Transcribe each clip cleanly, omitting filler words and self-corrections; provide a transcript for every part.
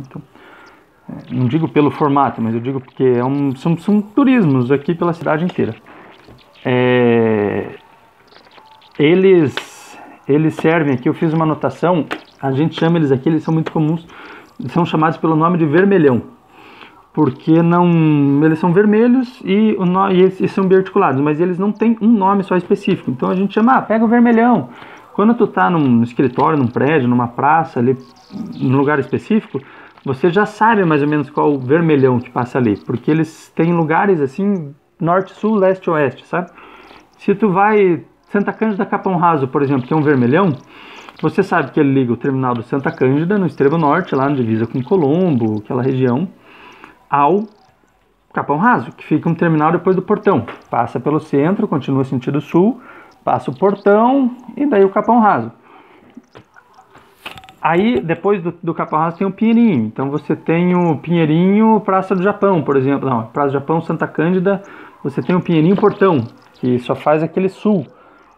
né? Então, não digo pelo formato, mas eu digo porque são turismos aqui pela cidade inteira. Eles servem aqui, eu fiz uma anotação, a gente chama eles aqui, eles são muito comuns, eles são chamados pelo nome de vermelhão, porque eles são vermelhos e eles são biarticulados, mas eles não têm um nome só específico, então a gente chama, pega o vermelhão. Quando tu tá num escritório, num prédio, numa praça, ali, num lugar específico, você já sabe mais ou menos qual o vermelhão que passa ali, porque eles têm lugares assim, norte, sul, leste, oeste, sabe? Se tu vai Santa Cândida Capão Raso, por exemplo, que é um vermelhão, você sabe que ele liga o terminal do Santa Cândida, no extremo norte, lá na divisa com Colombo, aquela região, ao Capão Raso, que fica um terminal depois do Portão. Passa pelo centro, continua sentido sul, passa o Portão e daí o Capão Raso. Aí, depois do Capão Raso tem o Pinheirinho. Então você tem o Pinheirinho Praça do Japão, por exemplo. Não, Praça do Japão, Santa Cândida, você tem o Pinheirinho Portão, que só faz aquele sul.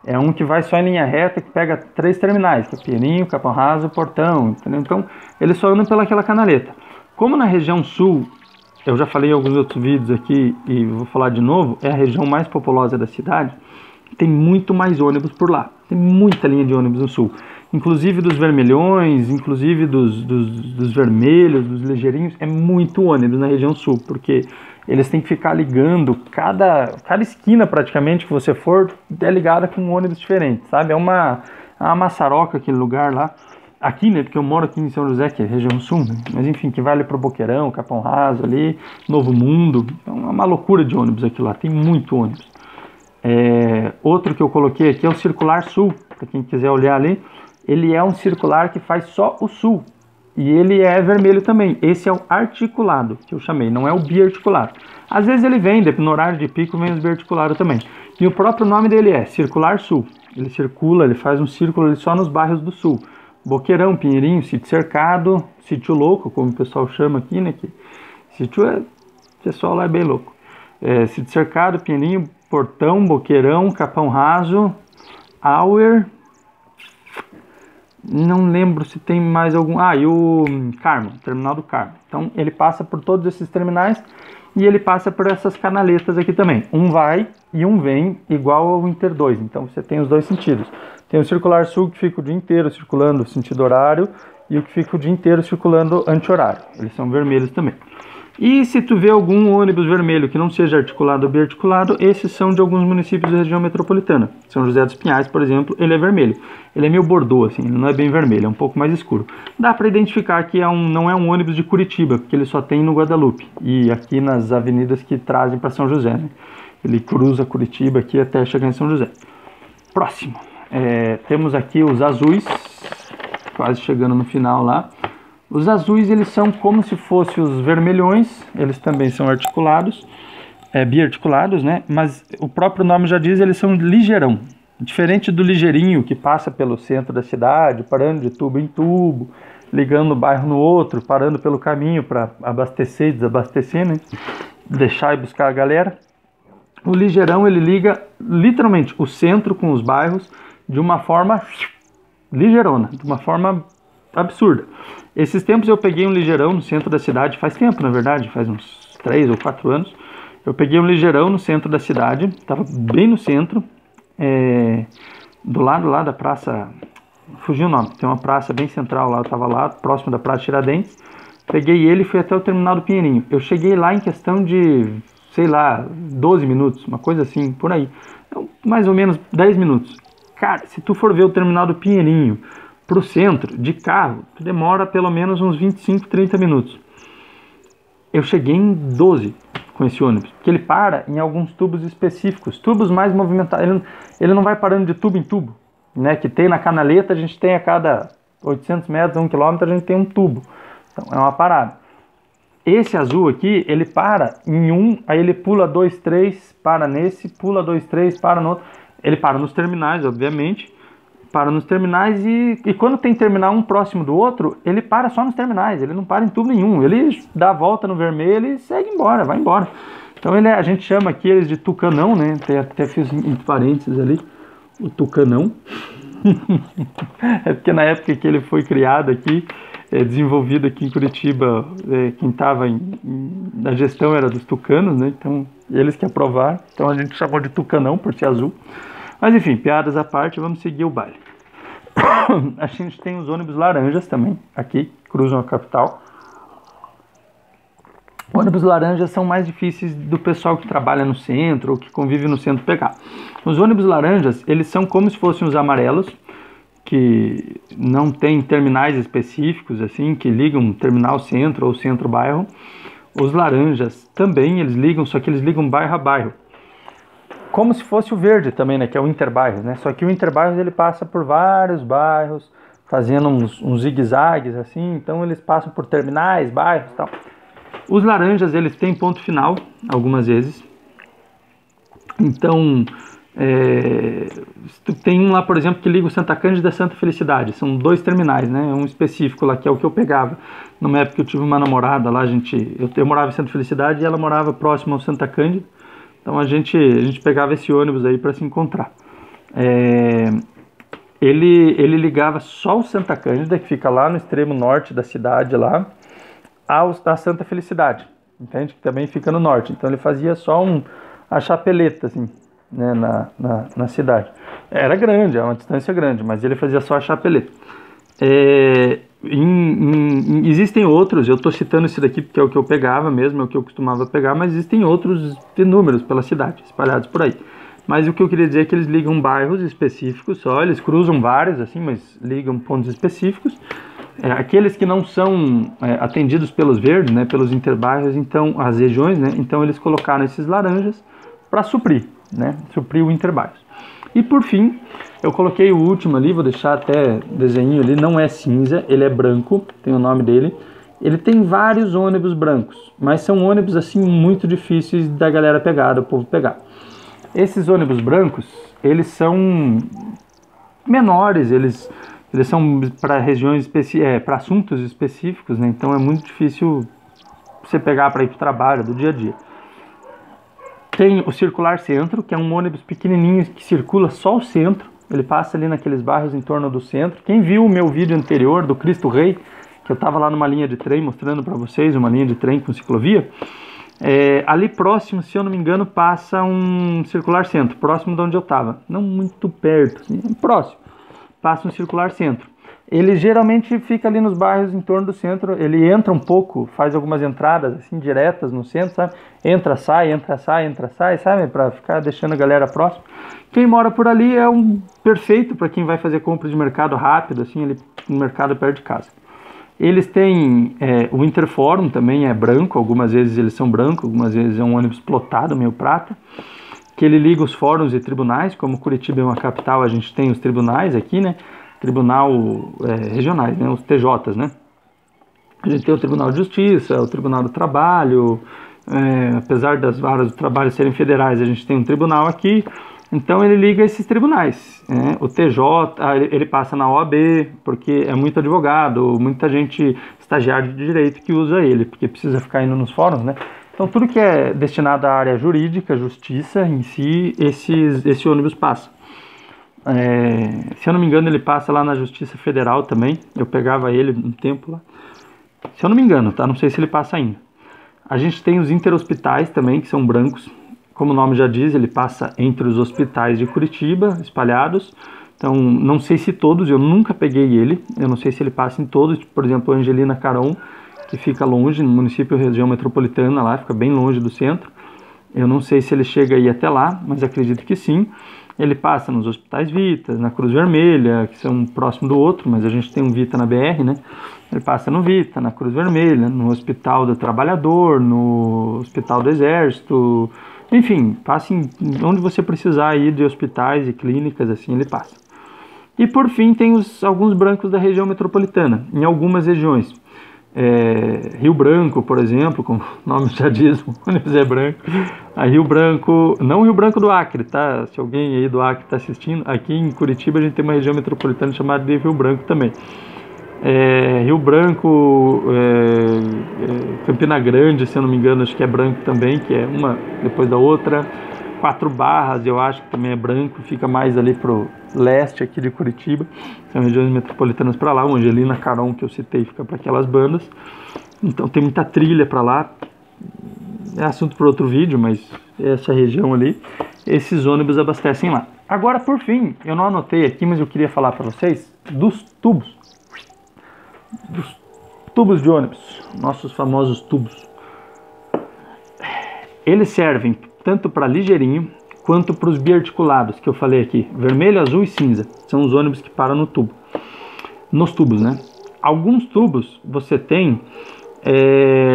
É um que vai só em linha reta, que pega 3 terminais, que é Pinheirinho, Capão Raso, Portão, entendeu? Então, eles só andam pelaquela canaleta. Como na região sul, eu já falei em alguns outros vídeos aqui, e vou falar de novo, é a região mais populosa da cidade, tem muito mais ônibus por lá. Tem muita linha de ônibus no sul. Inclusive dos vermelhões, inclusive dos vermelhos, dos ligeirinhos, é muito ônibus na região sul, porque eles têm que ficar ligando, cada esquina praticamente que você for, é ligada com um ônibus diferente, sabe? É uma maçaroca aquele lugar lá. Aqui, né, porque eu moro aqui em São José, que é região sul, né? Mas enfim, que vai ali pro Boqueirão, Capão Raso ali, Novo Mundo. Então é uma loucura de ônibus aqui lá, tem muito ônibus. Outro que eu coloquei aqui é o Circular Sul, para quem quiser olhar ali. Ele é um circular que faz só o sul, e ele é vermelho também. Esse é o articulado, que eu chamei, não é o biarticulado. Às vezes ele vem, no horário de pico vem os biarticulados também. E o próprio nome dele é Circular Sul. Ele circula, ele faz um círculo ali só nos bairros do sul. Boqueirão, Pinheirinho, Sítio Cercado, Sítio Louco, como o pessoal chama aqui, né? Que sítio o pessoal lá é bem louco. Sítio Cercado, Pinheirinho, Portão, Boqueirão, Capão Raso, Auer. Não lembro se tem mais algum... e o Carmo, o terminal do Carmo. Então ele passa por todos esses terminais e ele passa por essas canaletas aqui também. Um vai e um vem igual ao Inter 2. Então você tem os dois sentidos. Tem o Circular Sul que fica o dia inteiro circulando sentido horário e o que fica o dia inteiro circulando anti-horário. Eles são vermelhos também. E se tu vê algum ônibus vermelho que não seja articulado ou biarticulado, esses são de alguns municípios da região metropolitana. São José dos Pinhais, por exemplo, ele é vermelho. Ele é meio bordô, assim, ele não é bem vermelho, é um pouco mais escuro. Dá para identificar que não é um ônibus de Curitiba, porque ele só tem no Guadalupe e aqui nas avenidas que trazem para São José, né? Ele cruza Curitiba aqui até chegar em São José. Próximo. Temos aqui os azuis, quase chegando no final lá. Os azuis, eles são como se fossem os vermelhões, eles também são articulados, biarticulados, né? Mas o próprio nome já diz, eles são ligeirão. Diferente do ligeirinho, que passa pelo centro da cidade, parando de tubo em tubo, ligando um bairro no outro, parando pelo caminho para abastecer e desabastecer, né? Deixar e buscar a galera. O ligeirão, ele liga literalmente o centro com os bairros de uma forma ligeirona, de uma forma absurda. Esses tempos eu peguei um ligeirão no centro da cidade, faz tempo na verdade, faz uns 3 ou 4 anos. Eu peguei um ligeirão no centro da cidade, estava bem no centro, do lado lá da praça, fugiu o nome, tem uma praça bem central lá, eu estava lá, próximo da Praça Tiradentes. Peguei ele e fui até o terminal do Pinheirinho. Eu cheguei lá em questão de, sei lá, 12 minutos, uma coisa assim, por aí. Então, mais ou menos 10 minutos. Cara, se tu for ver o terminal do Pinheirinho pro centro, de carro, demora pelo menos uns 25, 30 minutos. Eu cheguei em 12 com esse ônibus, porque ele para em alguns tubos específicos, tubos mais movimentados, ele não vai parando de tubo em tubo, né, que tem na canaleta, a gente tem a cada 800 metros, 1 quilômetro, a gente tem um tubo, então é uma parada. Esse azul aqui, ele para em um, aí ele pula 2, 3, para nesse, pula 2, 3, para no outro, ele para nos terminais, obviamente, para nos terminais e quando tem terminal um próximo do outro, ele para só nos terminais, ele não para em tubo nenhum, ele dá a volta no vermelho e segue embora, vai embora. Então a gente chama aqui eles de tucanão, né? Até fiz entre parênteses ali, o tucanão. É porque na época que ele foi criado aqui, desenvolvido aqui em Curitiba, quem estava na gestão era dos tucanos, né? Então, eles que aprovaram. Então, a gente chamou de tucanão por ser azul. Mas, enfim, piadas à parte, vamos seguir o baile. A gente tem os ônibus laranjas também, aqui, que cruzam a capital. Ônibus laranjas são mais difíceis do pessoal que trabalha no centro ou que convive no centro pegar. Os ônibus laranjas, eles são como se fossem os amarelos, que não tem terminais específicos, assim, que ligam terminal centro ou centro-bairro. Os laranjas também, eles ligam, só que eles ligam bairro a bairro. Como se fosse o verde também, né, que é o Interbairros, né? Só que o Interbairros, ele passa por vários bairros, fazendo uns zigue-zagues, assim, então eles passam por terminais, bairros e tal. Os laranjas, eles têm ponto final, algumas vezes. Então, tem um lá, por exemplo, que liga o Santa Cândida e Santa Felicidade. São 2 terminais, né? Um específico lá, que é o que eu pegava. Numa época eu tive uma namorada lá, eu morava em Santa Felicidade e ela morava próximo ao Santa Cândida. Então a gente pegava esse ônibus aí para se encontrar. Ele ligava só o Santa Cândida, que fica lá no extremo norte da cidade, lá, da Santa Felicidade, entende? Que também fica no norte. Então ele fazia só a chapeleta, assim, né, na cidade. Era grande, é uma distância grande, mas ele fazia só a chapeleta. Existem outros, eu estou citando esse daqui porque é o que eu pegava mesmo, é o que eu costumava pegar, mas existem outros inúmeros pela cidade, espalhados por aí. Mas o que eu queria dizer é que eles ligam bairros específicos só, eles cruzam vários, assim, mas ligam pontos específicos. Aqueles que não são atendidos pelos verdes, né, pelos interbairros, então, as regiões, né, então eles colocaram esses laranjas para suprir, né, suprir o interbairros. E por fim, eu coloquei o último ali, vou deixar até desenho ali, não é cinza, ele é branco, tem o nome dele. Ele tem vários ônibus brancos, mas são ônibus assim muito difíceis da galera pegar, do povo pegar. Esses ônibus brancos, eles são menores, eles são para regiões para assuntos específicos, né? Então é muito difícil você pegar para ir para o trabalho do dia a dia. Tem o Circular Centro, que é um ônibus pequenininho que circula só o centro. Ele passa ali naqueles bairros em torno do centro. Quem viu o meu vídeo anterior do Cristo Rei, que eu estava lá numa linha de trem mostrando para vocês uma linha de trem com ciclovia, ali próximo, se eu não me engano, passa um Circular Centro, próximo de onde eu estava. Não muito perto, assim, próximo. Passa um Circular Centro. Ele geralmente fica ali nos bairros em torno do centro, ele entra um pouco, faz algumas entradas assim diretas no centro, sabe? Entra, sai, sabe? Para ficar deixando a galera próxima. Quem mora por ali é perfeito para quem vai fazer compra de mercado rápido, assim, ali no mercado perto de casa. Eles têm o Interforum também, é branco, algumas vezes eles são brancos, algumas vezes é um ônibus plotado, meio prata, que ele liga os fóruns e tribunais. Como Curitiba é uma capital, a gente tem os tribunais aqui, né? Tribunal regionais, né, os TJs, né? A gente tem o Tribunal de Justiça, o Tribunal do Trabalho, apesar das varas do trabalho serem federais, a gente tem um tribunal aqui, então ele liga esses tribunais, né? O TJ, ele passa na OAB, porque é muito advogado, muita gente estagiário de direito que usa ele, porque precisa ficar indo nos fóruns, né? Então tudo que é destinado à área jurídica, justiça em si, esse ônibus passa. Se eu não me engano, ele passa lá na Justiça Federal também. Eu pegava ele um tempo lá. Se eu não me engano, tá? Não sei se ele passa ainda. A gente tem os interhospitais também, que são brancos. Como o nome já diz, ele passa entre os hospitais de Curitiba, espalhados. Então, não sei se todos, eu nunca peguei ele. Eu não sei se ele passa em todos. Por exemplo, Angelina Caron, que fica longe, no município região metropolitana lá, fica bem longe do centro. Eu não sei se ele chega aí até lá, mas acredito que sim. Ele passa nos hospitais Vitas, na Cruz Vermelha, que são próximo do outro, mas a gente tem um Vita na BR, né? Ele passa no Vita, na Cruz Vermelha, no Hospital do Trabalhador, no Hospital do Exército, enfim, passa onde você precisar ir de hospitais e clínicas, assim, ele passa. E por fim tem alguns brancos da região metropolitana, em algumas regiões. Rio Branco, por exemplo, como o nome já diz, o ônibus é branco. A Rio Branco, não Rio Branco do Acre, tá? Se alguém aí do Acre está assistindo, aqui em Curitiba a gente tem uma região metropolitana chamada de Rio Branco também. Rio Branco, Campina Grande, se eu não me engano, acho que é branco também, que é uma depois da outra. Quatro Barras, eu acho que também é branco, fica mais ali pro leste aqui de Curitiba, são regiões metropolitanas para lá. O Angelina Caron, que eu citei, fica para aquelas bandas, então tem muita trilha para lá, é assunto para outro vídeo, mas essa região ali, esses ônibus abastecem lá. Agora, por fim, eu não anotei aqui, mas eu queria falar para vocês dos tubos de ônibus, nossos famosos tubos. Eles servem tanto para ligeirinho quanto para os biarticulados, que eu falei aqui, vermelho, azul e cinza. São os ônibus que param no tubo. Nos tubos, né? Alguns tubos você tem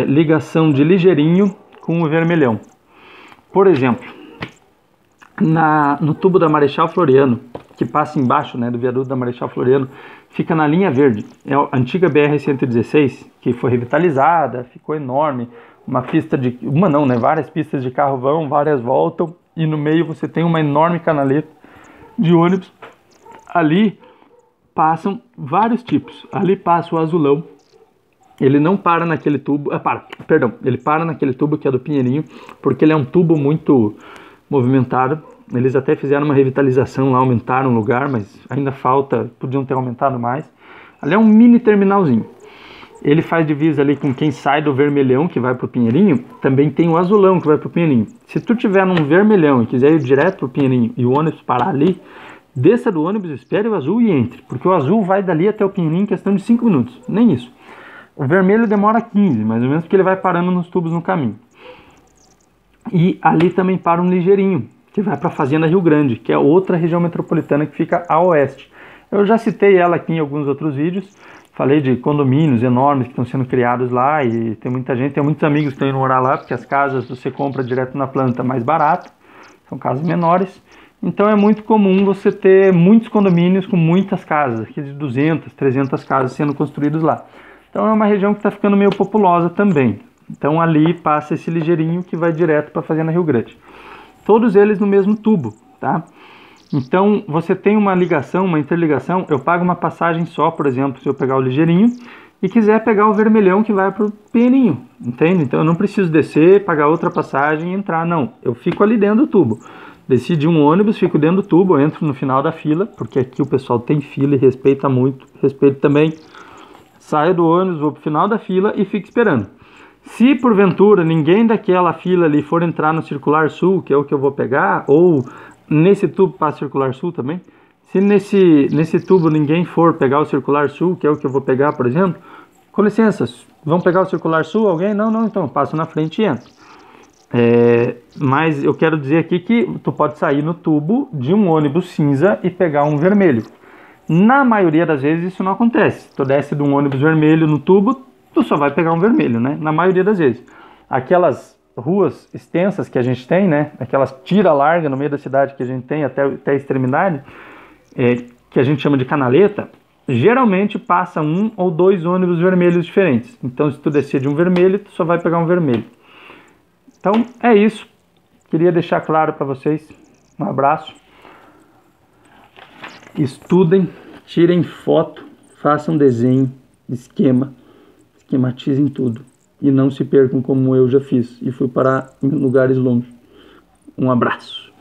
ligação de ligeirinho com o vermelhão. Por exemplo, no tubo da Marechal Floriano, que passa embaixo, né, do viaduto da Marechal Floriano, fica na linha verde. É a antiga BR-116, que foi revitalizada, ficou enorme. Uma pista de... Uma não, né? Várias pistas de carro vão, várias voltam. E no meio você tem uma enorme canaleta de ônibus. Ali passam vários tipos. Ali passa o azulão. Ele não para naquele tubo... ele para naquele tubo que é do Pinheirinho, porque ele é um tubo muito movimentado. Eles até fizeram uma revitalização lá, aumentaram o lugar, mas ainda falta, podiam ter aumentado mais. Ali é um mini terminalzinho. Ele faz divisa ali com quem sai do vermelhão, que vai pro Pinheirinho. Também tem o azulão, que vai pro Pinheirinho. Se tu tiver num vermelhão e quiser ir direto pro Pinheirinho e o ônibus parar ali, desça do ônibus, espere o azul e entre. Porque o azul vai dali até o Pinheirinho em questão de 5 minutos. Nem isso. O vermelho demora 15, mais ou menos, porque ele vai parando nos tubos no caminho. E ali também para um ligeirinho, que vai para a Fazenda Rio Grande, que é outra região metropolitana que fica a oeste. Eu já citei ela aqui em alguns outros vídeos. Falei de condomínios enormes que estão sendo criados lá e tem muita gente, tem muitos amigos que estão indo morar lá, porque as casas você compra direto na planta mais barato, são casas menores. Então é muito comum você ter muitos condomínios com muitas casas, aqui de 200, 300 casas sendo construídas lá. Então é uma região que está ficando meio populosa também. Então ali passa esse ligeirinho que vai direto para a Fazenda Rio Grande. Todos eles no mesmo tubo, tá? Então, você tem uma ligação, uma interligação, eu pago uma passagem só, por exemplo, se eu pegar o ligeirinho e quiser pegar o vermelhão que vai para o Pinheirinho, entende? Então, eu não preciso descer, pagar outra passagem e entrar, não. Eu fico ali dentro do tubo. Desci de um ônibus, fico dentro do tubo, eu entro no final da fila, porque aqui o pessoal tem fila e respeita muito, respeito também. Saio do ônibus, vou para o final da fila e fico esperando. Se porventura ninguém daquela fila ali for entrar no Circular Sul, que é o que eu vou pegar, ou nesse tubo passa Circular Sul também, se nesse tubo ninguém for pegar o Circular Sul, que é o que eu vou pegar, por exemplo, com licença, vão pegar o Circular Sul alguém? Não, então eu passo na frente e entro. Mas eu quero dizer aqui que tu pode sair no tubo de um ônibus cinza e pegar um vermelho. Na maioria das vezes isso não acontece. Tu desce de um ônibus vermelho no tubo, tu só vai pegar um vermelho, né? Na maioria das vezes. Aquelas ruas extensas que a gente tem, né? Aquelas tira larga no meio da cidade que a gente tem até a extremidade, que a gente chama de canaleta, geralmente passa um ou dois ônibus vermelhos diferentes. Então, se tu descer de um vermelho, tu só vai pegar um vermelho. Então, é isso. Queria deixar claro para vocês. Um abraço. Estudem, tirem foto, façam desenho, esquematizem tudo. E não se percam como eu já fiz e fui parar em lugares longe. Um abraço.